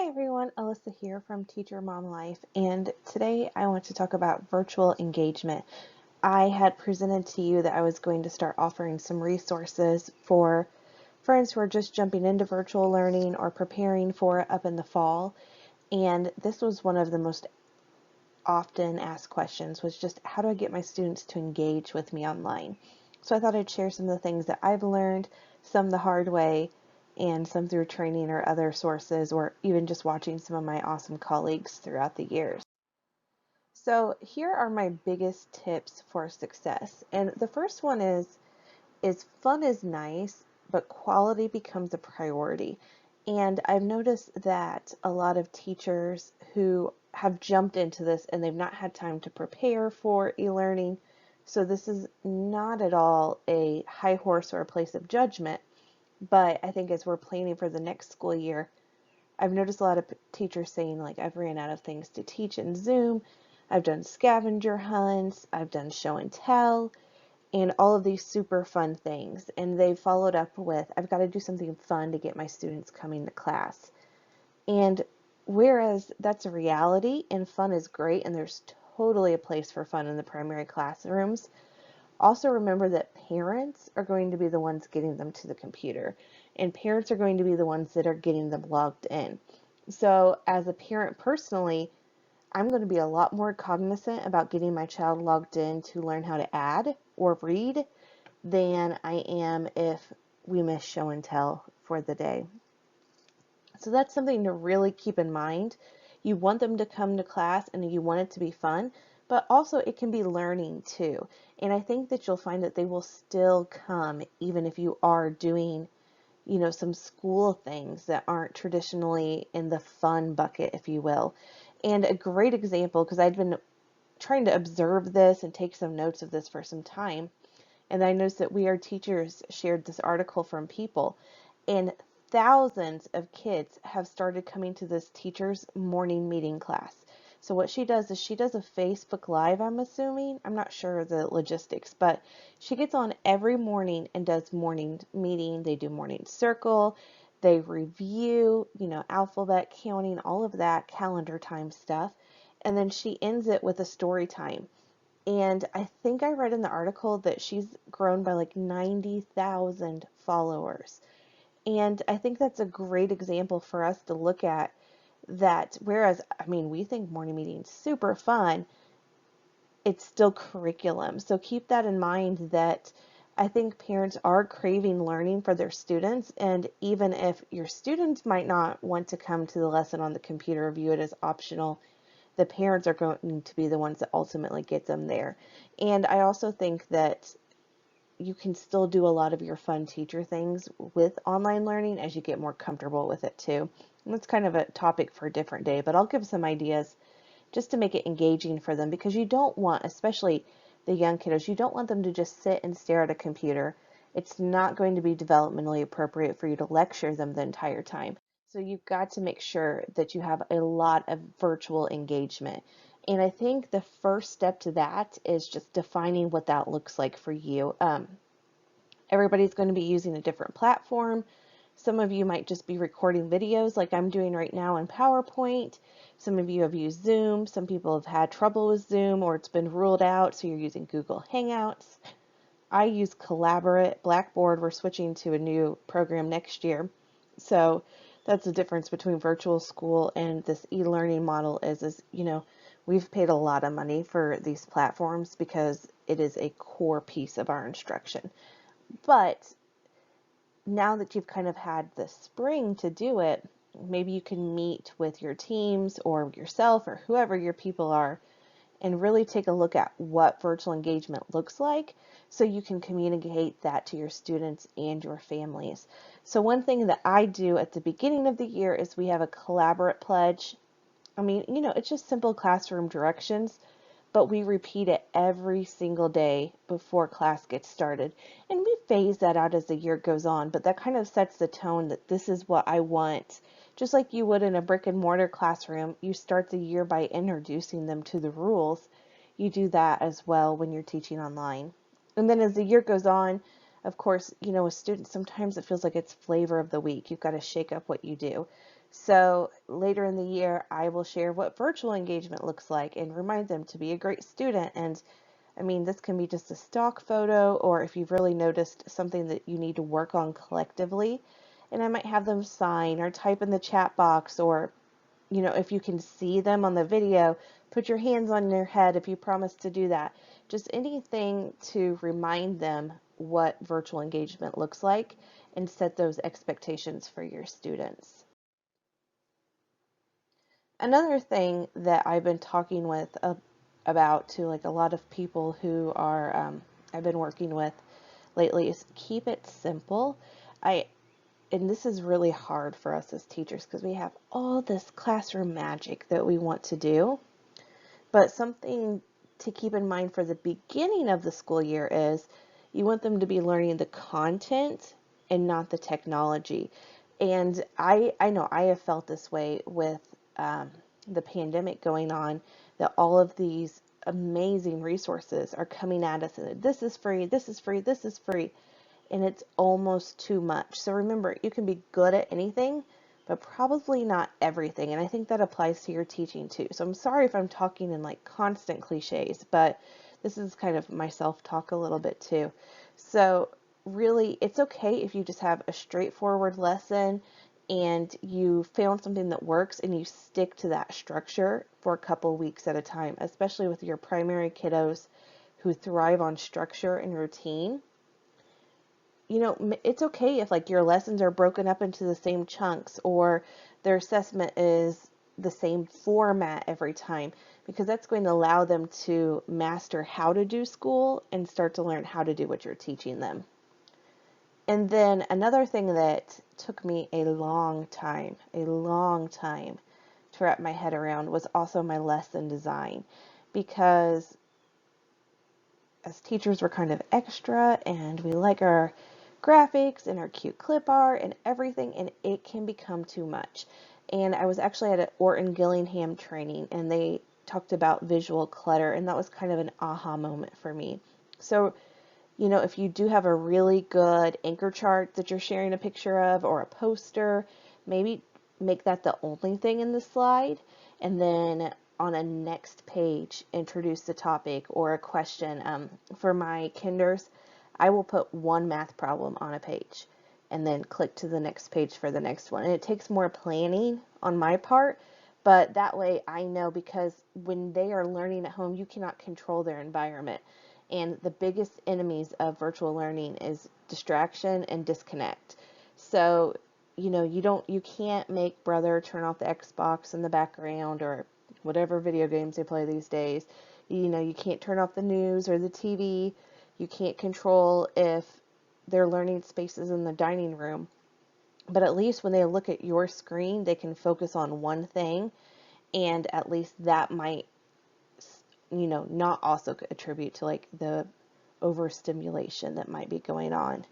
Hi everyone, Alyssa here from Teacher Mom Life, and today I want to talk about virtual engagement. I had presented to you that I was going to start offering some resources for friends who are just jumping into virtual learning or preparing for it up in the fall, and this was one of the most often asked questions, was just how do I get my students to engage with me online? So I thought I'd share some of the things that I've learned, some the hard way, and some through training or other sources, or even just watching some of my awesome colleagues throughout the years. So here are my biggest tips for success. And the first one is fun is nice, but quality becomes a priority. And I've noticed that a lot of teachers who have jumped into this and they've not had time to prepare for e-learning. So this is not at all a high horse or a place of judgment, but I think as we're planning for the next school year, I've noticed a lot of teachers saying, like, I've ran out of things to teach in Zoom. I've done scavenger hunts. I've done show and tell and all of these super fun things. And they followed up with, I've got to do something fun to get my students coming to class. And whereas that's a reality and fun is great, and there's totally a place for fun in the primary classrooms, also remember that parents are going to be the ones getting them to the computer, and parents are going to be the ones that are getting them logged in. So as a parent personally, I'm going to be a lot more cognizant about getting my child logged in to learn how to add or read than I am if we miss show and tell for the day. So that's something to really keep in mind. You want them to come to class and you want it to be fun, but also it can be learning too. And I think that you'll find that they will still come even if you are doing, some school things that aren't traditionally in the fun bucket, if you will. And a great example, because I'd been trying to observe this and take some notes of this for some time, and I noticed that We Are Teachers shared this article from People, and thousands of kids have started coming to this teacher's morning meeting class. So what she does is she does a Facebook Live, I'm assuming. I'm not sure the logistics, but she gets on every morning and does morning meeting. They do morning circle. They review, alphabet counting, all of that calendar time stuff. And then she ends it with a story time. And I think I read in the article that she's grown by like 90,000 followers. And I think that's a great example for us to look at, that whereas, we think morning meeting's super fun, it's still curriculum. So keep that in mind, that I think parents are craving learning for their students. And even if your students might not want to come to the lesson on the computer or view it as optional, the parents are going to be the ones that ultimately get them there. And I also think that you can still do a lot of your fun teacher things with online learning as you get more comfortable with it too. And that's kind of a topic for a different day, but I'll give some ideas just to make it engaging for them, because you don't want, especially the young kiddos, you don't want them to just sit and stare at a computer. It's not going to be developmentally appropriate for you to lecture them the entire time. So you've got to make sure that you have a lot of virtual engagement. And I think the first step to that is just defining what that looks like for you. Everybody's going to be using a different platform. Some of you might just be recording videos like I'm doing right now in PowerPoint. Some of you have used Zoom. Some people have had trouble with Zoom, or it's been ruled out, so you're using Google Hangouts. I use Collaborate, Blackboard. We're switching to a new program next year. So that's the difference between virtual school and this e-learning model is, we've paid a lot of money for these platforms because it is a core piece of our instruction. But now that you've kind of had the spring to do it, maybe you can meet with your teams or yourself or whoever your people are and really take a look at what virtual engagement looks like, so you can communicate that to your students and your families. So one thing that I do at the beginning of the year is we have a Collaborate pledge. It's just simple classroom directions, but we repeat it every single day before class gets started. And we phase that out as the year goes on, but that kind of sets the tone that this is what I want. Just like you would in a brick and mortar classroom, you start the year by introducing them to the rules. You do that as well when you're teaching online. And then as the year goes on, of course, with students, sometimes it feels like it's flavor of the week. You've got to shake up what you do. So later in the year, I will share what virtual engagement looks like and remind them to be a great student. And I mean, this can be just a stock photo, or if you've really noticed something that you need to work on collectively. And I might have them sign or type in the chat box, or, if you can see them on the video, put your hands on your head if you promise to do that. Just anything to remind them what virtual engagement looks like and set those expectations for your students. Another thing that I've been talking about to like a lot of people who are I've been working with lately is keep it simple. I and this is really hard for us as teachers because we have all this classroom magic that we want to do. But something to keep in mind for the beginning of the school year is you want them to be learning the content and not the technology. And I know I have felt this way with the pandemic going on, that all of these amazing resources are coming at us and this is free, this is free, this is free, and it's almost too much. So remember, you can be good at anything, but probably not everything. And I think that applies to your teaching too. So I'm sorry if I'm talking in like constant cliches, but this is kind of my self-talk a little bit too. So really, it's okay if you just have a straightforward lesson and you found something that works and you stick to that structure for a couple weeks at a time, especially with your primary kiddos who thrive on structure and routine. It's okay if like your lessons are broken up into the same chunks, or their assessment is the same format every time, because that's going to allow them to master how to do school and start to learn how to do what you're teaching them. And then another thing that took me a long time to wrap my head around was also my lesson design, because as teachers we're kind of extra and we like our graphics and our cute clip art and everything, and it can become too much. And I was actually at an Orton Gillingham training and they talked about visual clutter, and that was kind of an aha moment for me. So if you do have a really good anchor chart that you're sharing a picture of, or a poster, maybe make that the only thing in the slide, and then on a next page introduce the topic or a question. For my kinders, I will put one math problem on a page and then click to the next page for the next one. And it takes more planning on my part, but that way I know, because when they are learning at home, you cannot control their environment. And the biggest enemies of virtual learning is distraction and disconnect. So, you can't make brother turn off the Xbox in the background or whatever video games they play these days. You can't turn off the news or the TV. You can't control if their learning spaces in the dining room. But at least when they look at your screen, they can focus on one thing, and at least that might not also attribute to like the overstimulation that might be going on.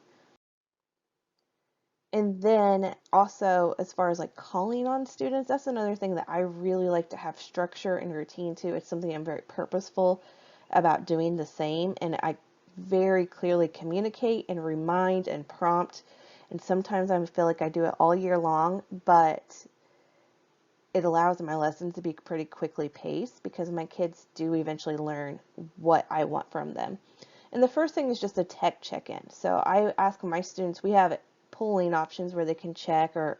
And then also, as far as like calling on students, that's another thing that I really like to have structure and routine to. It's something I'm very purposeful about doing the same, and I very clearly communicate and remind and prompt. And sometimes I feel like I do it all year long, but it allows my lessons to be pretty quickly paced because my kids do eventually learn what I want from them. And the first thing is just a tech check-in. So I ask my students, we have polling options where they can check, or,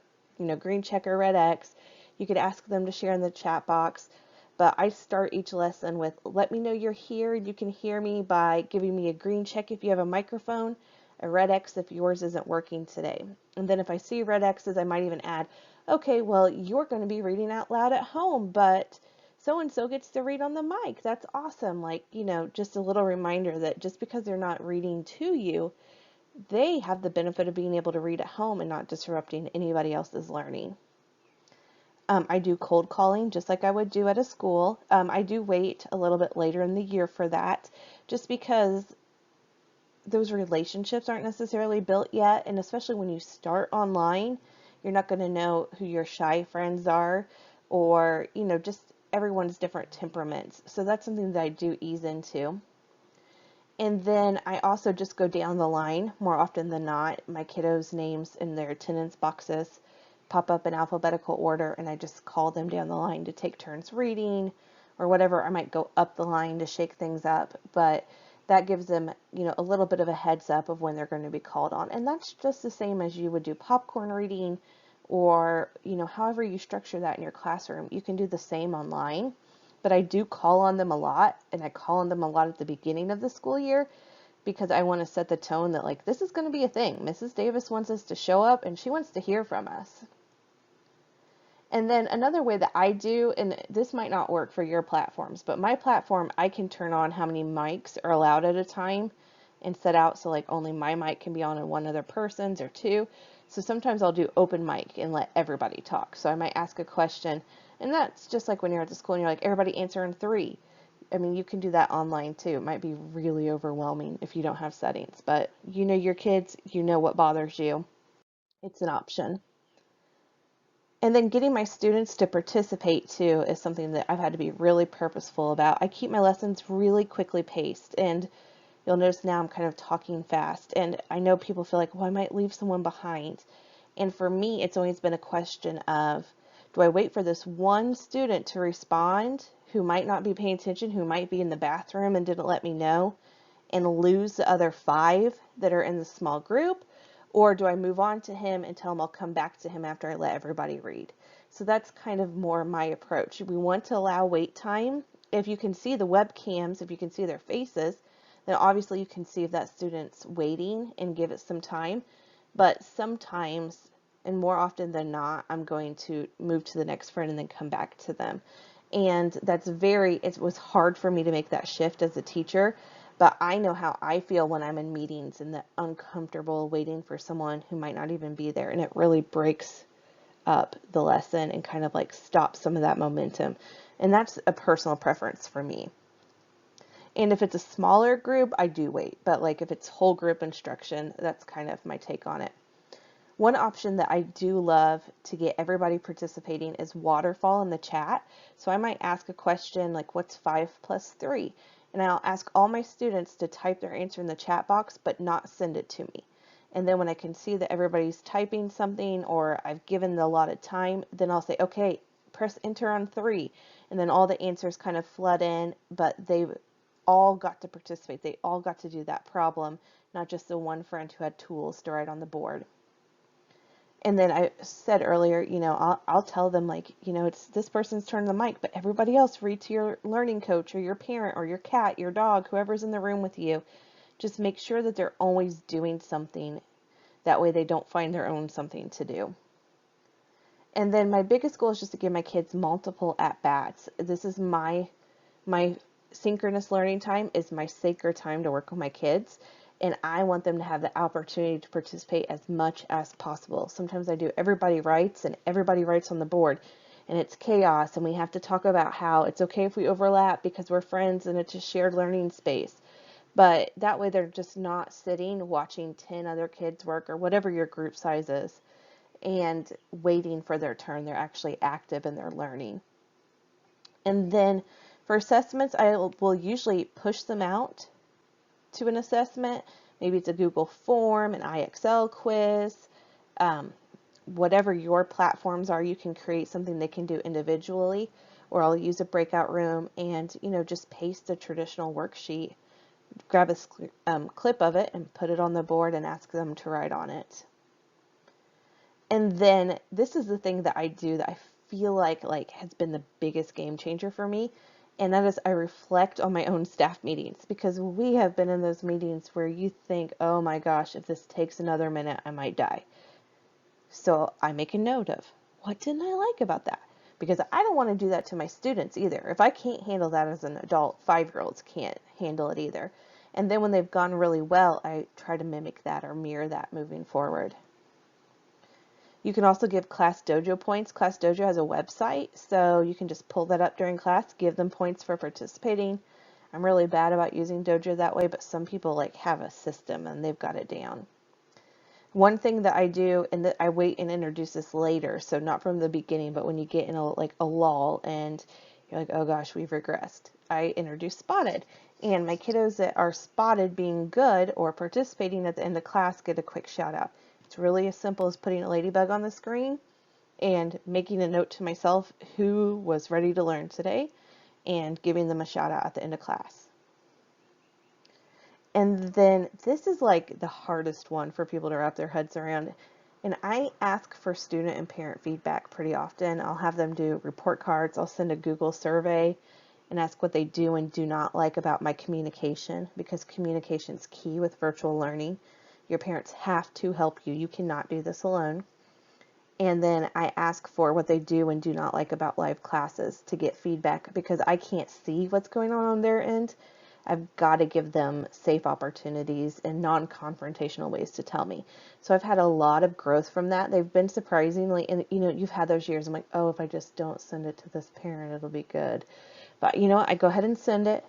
green check or red X. You could ask them to share in the chat box. But I start each lesson with, let me know you're here and you can hear me by giving me a green check if you have a microphone, a red X if yours isn't working today. And then if I see red X's, I might even add, okay, well, you're going to be reading out loud at home, but so-and-so gets to read on the mic. That's awesome. Like, just a little reminder that just because they're not reading to you, they have the benefit of being able to read at home and not disrupting anybody else's learning. I do cold calling just like I would do at a school. I do wait a little bit later in the year for that, just because those relationships aren't necessarily built yet. And especially when you start online, you're not going to know who your shy friends are, or, just everyone's different temperaments. So that's something that I do ease into. And then I also just go down the line more often than not, my kiddos' names in their attendance boxes pop up in alphabetical order, and I just call them down the line to take turns reading or whatever. I might go up the line to shake things up, but that gives them, a little bit of a heads up of when they're going to be called on. And that's just the same as you would do popcorn reading or, however you structure that in your classroom. You can do the same online, but I do call on them a lot, and I call on them a lot at the beginning of the school year because I want to set the tone that, like, this is going to be a thing. Mrs. Davis wants us to show up, and she wants to hear from us. And then another way that I do, and this might not work for your platforms, but my platform, I can turn on how many mics are allowed at a time and set out so like only my mic can be on and one other person's or two. So sometimes I'll do open mic and let everybody talk. So I might ask a question, and that's just like when you're at the school and you're like, everybody answer in 3. I mean, you can do that online too. It might be really overwhelming if you don't have settings, but you know your kids, you know what bothers you. It's an option. And then getting my students to participate too is something that I've had to be really purposeful about. I keep my lessons really quickly paced, and you'll notice now I'm kind of talking fast. And I know people feel like, well, I might leave someone behind. And for me, it's always been a question of, do I wait for this one student to respond who might not be paying attention, who might be in the bathroom and didn't let me know, and lose the other 5 that are in the small group? Or do I move on to him and tell him I'll come back to him after I let everybody read? So that's kind of more my approach. We want to allow wait time. If you can see the webcams, if you can see their faces, then obviously you can see if that student's waiting and give it some time. But sometimes, and more often than not, I'm going to move to the next friend and then come back to them. And it was hard for me to make that shift as a teacher, but I know how I feel when I'm in meetings and the uncomfortable waiting for someone who might not even be there. And it really breaks up the lesson and kind of like stops some of that momentum. And that's a personal preference for me. And if it's a smaller group, I do wait. But like if it's whole group instruction, that's kind of my take on it. One option that I do love to get everybody participating is waterfall in the chat. So I might ask a question like, what's 5 plus 3? And I'll ask all my students to type their answer in the chat box, but not send it to me. And then when I can see that everybody's typing something or I've given the allotted time, then I'll say, okay, press enter on 3. And then all the answers kind of flood in, but they all got to participate. They all got to do that problem, not just the one friend who had tools to write on the board. And then I said earlier, I'll tell them like, it's this person's turn on the mic, but everybody else read to your learning coach or your parent or your cat, your dog, whoever's in the room with you. Just make sure that they're always doing something. That way they don't find their own something to do. And then my biggest goal is just to give my kids multiple at-bats. This is my synchronous learning time is my sacred time to work with my kids. And I want them to have the opportunity to participate as much as possible. Sometimes I do everybody writes and everybody writes on the board and it's chaos, and we have to talk about how it's okay if we overlap because we're friends and it's a shared learning space. But that way they're just not sitting watching 10 other kids work or whatever your group size is and waiting for their turn. They're actually active in their learning. And then for assessments, I will usually push them out to an assessment. Maybe it's a Google form, an IXL quiz, whatever your platforms are, you can create something they can do individually, or I'll use a breakout room and, just paste a traditional worksheet, grab a clip of it and put it on the board and ask them to write on it. And then this is the thing that I do that I feel like has been the biggest game changer for me. And that is I reflect on my own staff meetings, because we have been in those meetings where you think, oh my gosh, if this takes another minute, I might die. So I make a note of what didn't I like about that? Because I don't want to do that to my students either. If I can't handle that as an adult, 5-year-olds can't handle it either. And then when they've gone really well, I try to mimic that or mirror that moving forward. You can also give Class Dojo points. Class Dojo has a website, so you can just pull that up during class, give them points for participating. I'm really bad about using Dojo that way, but some people have a system and they've got it down. One thing that I do, and that I wait and introduce this later, so not from the beginning, but when you get in a lull and you're like, oh gosh, we've regressed, I introduce Spotted. And my kiddos that are spotted being good or participating at the end of class get a quick shout out. It's really as simple as putting a ladybug on the screen and making a note to myself who was ready to learn today and giving them a shout out at the end of class. And then this is like the hardest one for people to wrap their heads around. And I ask for student and parent feedback pretty often. I'll have them do report cards. I'll send a Google survey and ask what they do and do not like about my communication, because communication is key with virtual learning. Your parents have to help you. You cannot do this alone. And then I ask for what they do and do not like about live classes to get feedback, because I can't see what's going on their end. I've got to give them safe opportunities and non-confrontational ways to tell me. So I've had a lot of growth from that. They've been surprisingly, and you've had those years, I'm like, oh, if I just don't send it to this parent, it'll be good. But I go ahead and send it,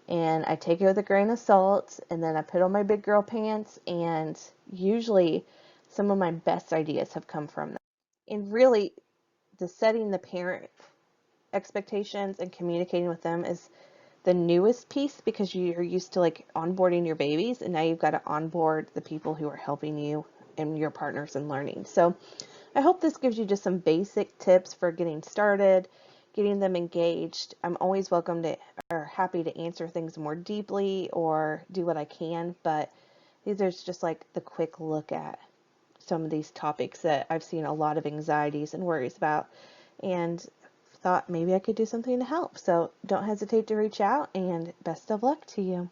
and I take it with a grain of salt, and then I put on my big girl pants, and usually some of my best ideas have come from that. And really, the setting the parent expectations and communicating with them is the newest piece, because you're used to like onboarding your babies, and now you've got to onboard the people who are helping you and your partners in learning. So I hope this gives you just some basic tips for getting started, getting them engaged. I'm always welcome to or happy to answer things more deeply or do what I can, but these are just like the quick look at some of these topics that I've seen a lot of anxieties and worries about, and thought maybe I could do something to help. So don't hesitate to reach out, and best of luck to you.